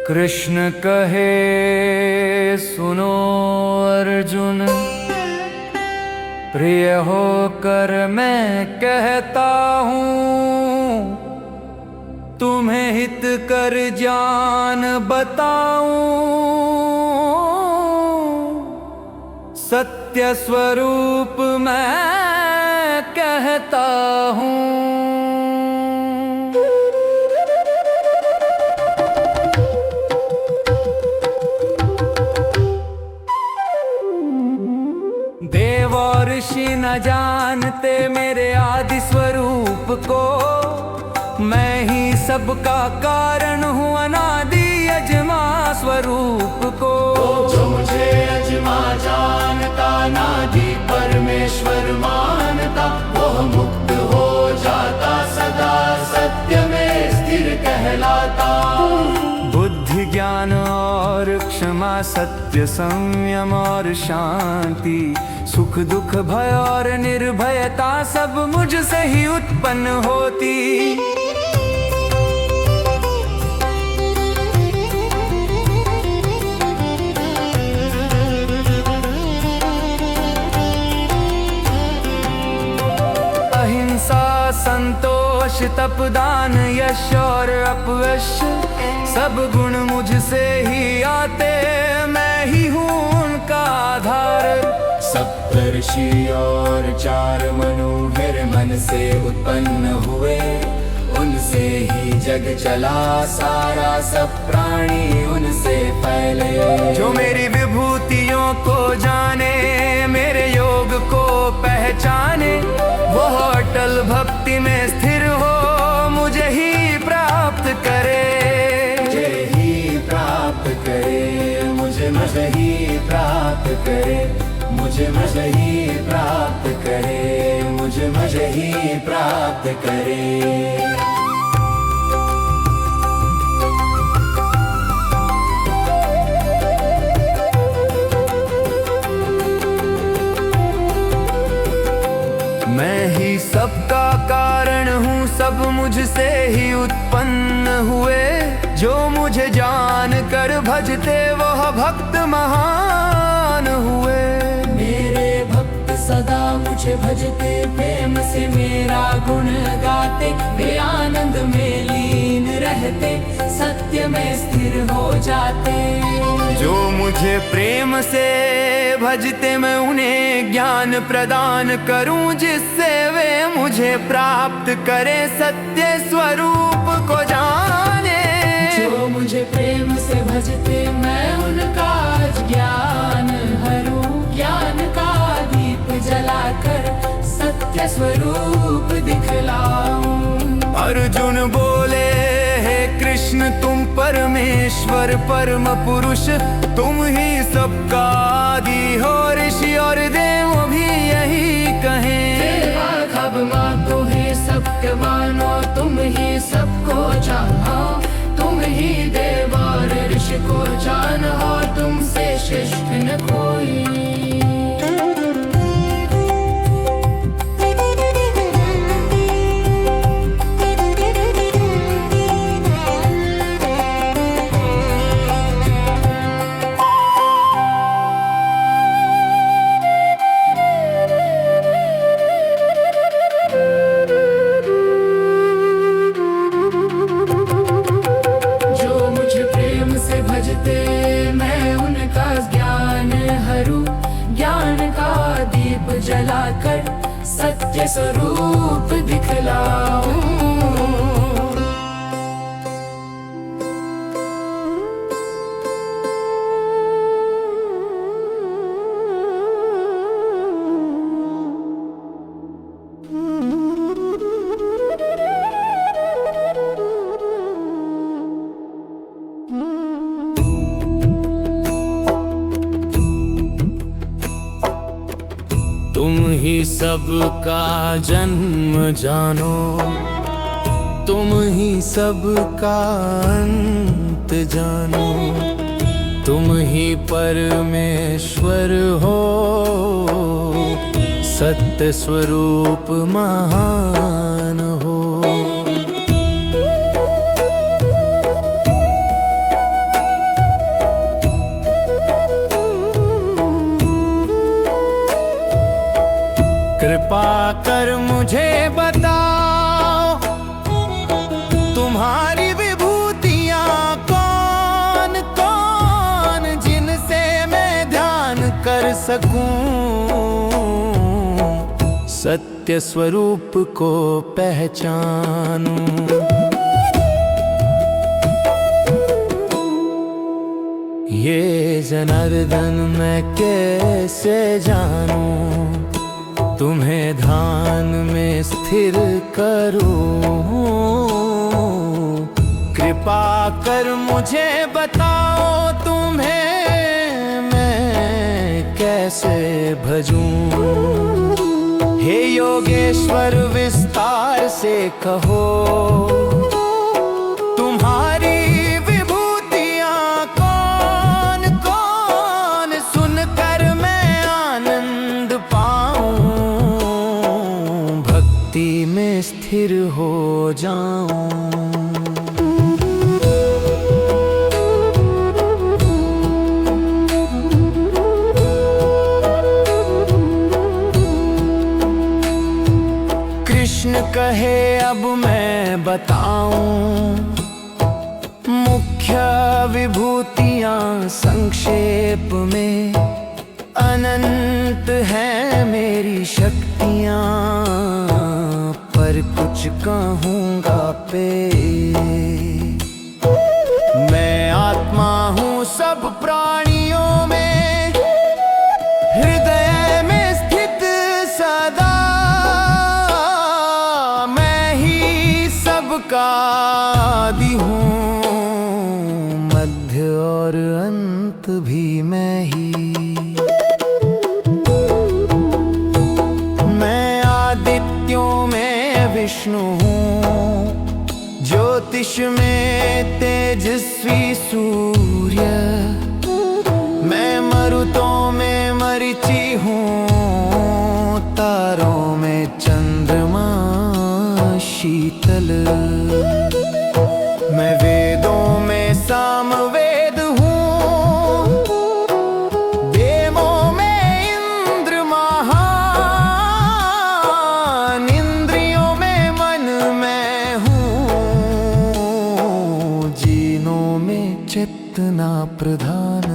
कृष्ण कहे सुनो अर्जुन, प्रिय होकर मैं कहता हूँ, तुम्हें हित कर जान बताऊं। सत्य स्वरूप मैं कहता हूँ। देव और ऋषि न जानते मेरे आदि स्वरूप को, मैं ही सबका कारण हूँ अनादि अजमा स्वरूप को। जो मुझे अजमा जानता नादि परमेश्वर मानता, वह मुक्त हो जाता सदा सत्य में स्थिर कहलाता। बुद्धि ज्ञान और क्षमा, सत्य संयम और शांति, सुख दुख भय और निर्भयता सब मुझसे ही उत्पन्न होती। अहिंसा संतोष तपदान यश और अपयश, सब गुण मुझसे ही आते, मैं ही हूँ उनका आधार। सप्तर्षि और 4 मनु फिर मन से उत्पन्न हुए, उनसे ही जग चला सारा, सब प्राणी उनसे फैले। जो मेरी विभूतियों को जाने, मेरे योग को पहचाने, वह अटल भक्ति में स्थिर हो, मुझे ही प्राप्त करे। मुझे ही प्राप्त करे, मुझे ही प्राप्त करे, मुझे ही प्राप्त करे, मुझे ही प्राप्त करे। मैं ही सबका कारण हूँ, सब मुझसे ही उत्पन्न हुए। जो मुझे जान कर भजते वह भक्त महान हुए। मेरे भक्त सदा मुझे भजते, प्रेम से मेरा गुण गाते, वे आनंद में लीन रहते, सत्य में स्थिर हो जाते। जो मुझे प्रेम से भजते, मैं उन्हें ज्ञान प्रदान करूं, जिससे वे मुझे प्राप्त करें, सत्य स्वरूप को जाने। जो मुझे प्रेम से भजते, मैं उनका ज्ञान हरूं, ज्ञान का दीप जलाकर सत्य स्वरूप दिखलाऊं। अर्जुन बोले, हे कृष्ण तुम परमेश्वर परम पुरुष, तुम ही सबका आदि हो, ऋषि और देव भी यही कहें। देवा खब मातो है सबके मानो, तुम ही सबको जानो, तुम ही देव और ऋषि को जानो, तुमसे श्रेष्ठ न कोई। जलाकर सत्य स्वरूप दिखलाऊं। तुम ही सबका जन्म जानो, तुम ही सबका अंत जानो, तुम ही परमेश्वर हो, सत्य स्वरूप महान हो। बताओ तुम्हारी विभूतियां कौन कौन, जिनसे मैं ध्यान कर सकूं, सत्य स्वरूप को पहचानूं। ये जनार्दन मैं कैसे जानूं, तुम्हें ध्यान में स्थिर करूं। कृपा कर मुझे बताओ तुम्हें मैं कैसे भजूं। हे योगेश्वर विस्तार से कहो तुम्हारी विभूतियां कौन कौन, सुनकर मैं आनंद पाऊं, भक्ति में स्थिर हो जाऊं। कृष्ण कहे अब मैं बताऊं, मुख्य विभूतियां संक्षेप में। अनंत है मेरी शक्तियां, पर कुछ कहूंगा पे। मैं आत्मा हूँ सब प्राणियों में, हृदय में स्थित सदा। सबका आदि हूँ, मध्य और अंत भी मैं ही। मैं आदित्यों में विष्णु हूँ, ज्योतिष में तेजस्वी सूर्य। मैं मरुतों में मरीचि हूँ, तारों में चंद्रमा शीतल। मैं वेदों में सामवेद हूँ, देवों में इंद्र महान। इंद्रियों में मन मैं हूँ, जीनों में चेतना प्रधान।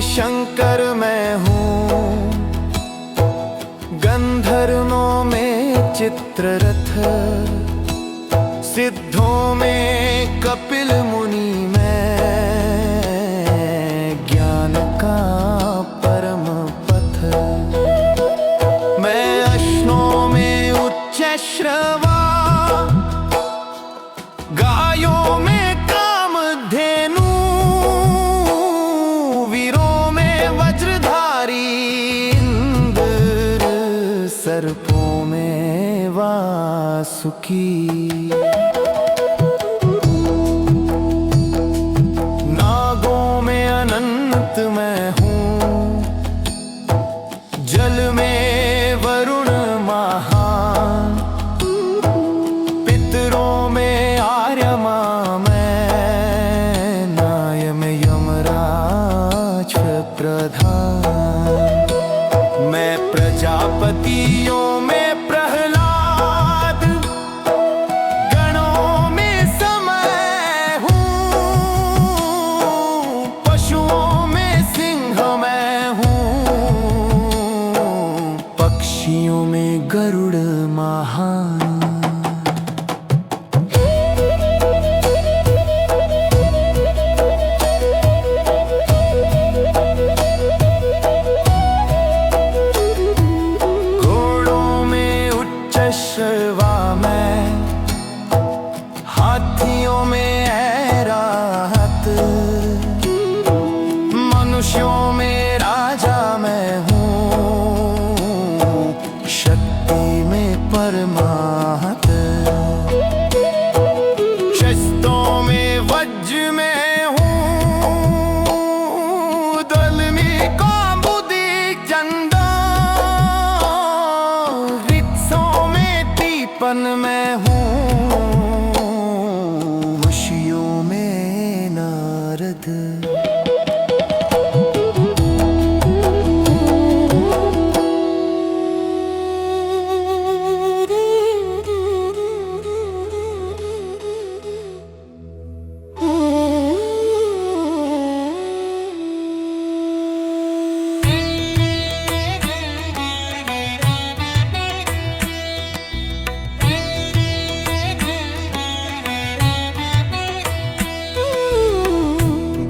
शंकर मैं हूँ, गंधर्वों में चित्ररथ। सिद्धों में कपिल मुनि मैं, ज्ञान का परम पथ। मैं अश्नों में उच्च श्रवा, गायों में कामधेनु। सर्पों में वासुकी। नागों में अनंत मैं हूँ, जल में वरुण महान। पितरों में आर्यमा मैं, नाय में यमराज प्रधान। मैं प्रजापतियों में प्रहलाद,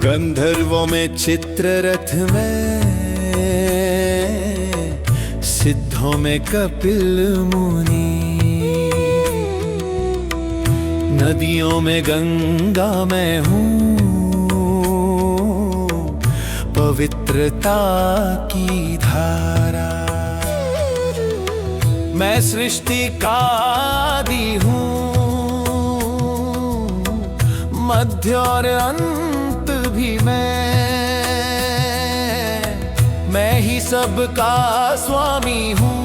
गंधर्वों में चित्ररथ में, सिद्धों में कपिल मुनि, नदियों में गंगा मैं हूँ, पवित्रता की धारा। मैं सृष्टि का आदि हूँ, मध्य और अंत भी मैं ही सबका स्वामी हूँ,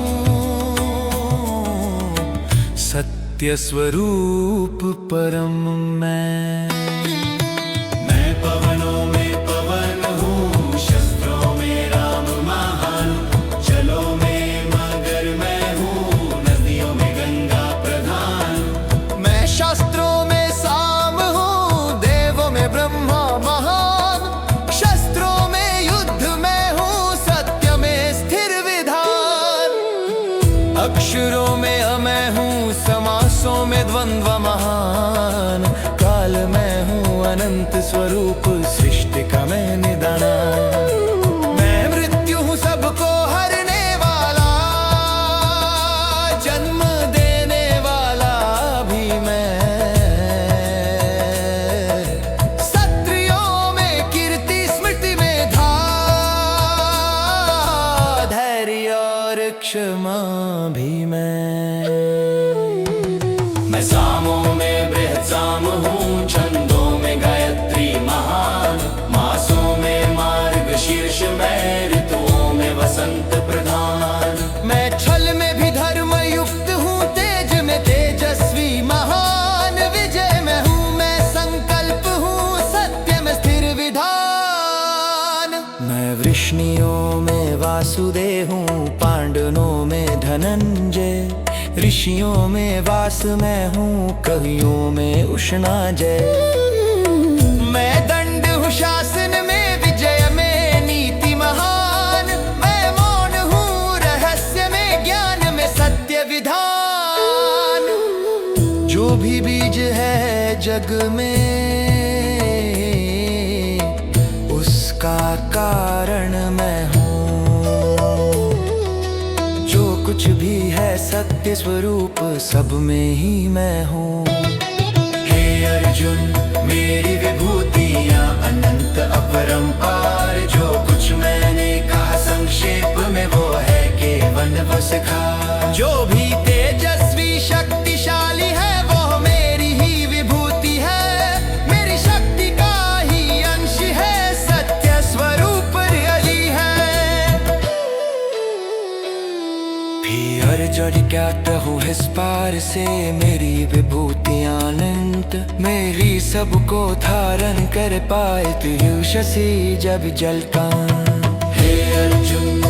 सत्य स्वरूप परम मैं पवनों में पवन हूँ, शस्त्रों में राम महान, जलों में मगर मैं हूँ, नदियों में गंगा प्रधान। मैं शास्त्रों में साम हूँ, देवों में ब्रह्मा महान, शस्त्रों में युद्ध में हूँ, सत्य में स्थिर विधान। अक्षरों में अमय हूँ, समासों में द्वंद्व महान, काल में हूँ अनंत स्वरूप, सृष्टि का मैं निदान। मैं मृत्यु हूँ सबको हरने वाला, जन्म देने वाला भी मैं। सत्रियों में कीर्ति, स्मृति में था, धैर्य और क्षमा भी मैं सामों में बृहत् साम हूँ, छंदों में गायत्री महान, मासों में मार्ग शीर्ष मैं, ऋतुओं में वसंत प्रधान। मैं छल में भी धर्म युक्त हूँ, तेज में तेजस्वी महान, विजय में हूँ मैं, संकल्प हूँ, सत्य में स्थिर विधान। मैं वृष्णियों में वासुदेव हूँ, पांडवों में धनंजय, ऋषियों में वास मैं हूँ, कवियों में उष्णा जय। मैं दंड हूँ शासन में, विजय में नीति महान, मैं मौन हूँ रहस्य में, ज्ञान में सत्य विधान। जो भी बीज है जग में, उसका कारण मैं हूँ, कुछ भी है सत्य स्वरूप, सब में ही मैं हूँ। हे अर्जुन, मेरी विभूतियाँ अनंत अपरंपार, जो कुछ मैंने कहा संक्षेप में वो है केवल वो सिखा। जो भी तेजस्वी शक्तिशाली है वो मेरी ही विभूति है, मेरी शक्ति का ही अंश है, सत्य स्वरूप रियली है। अर्जुन क्या कहूँ इस पार से, मेरी विभूतियाँ अनंत, मेरी सबको धारण कर पाए, तू शशि जब जलता। हे अर्जुन,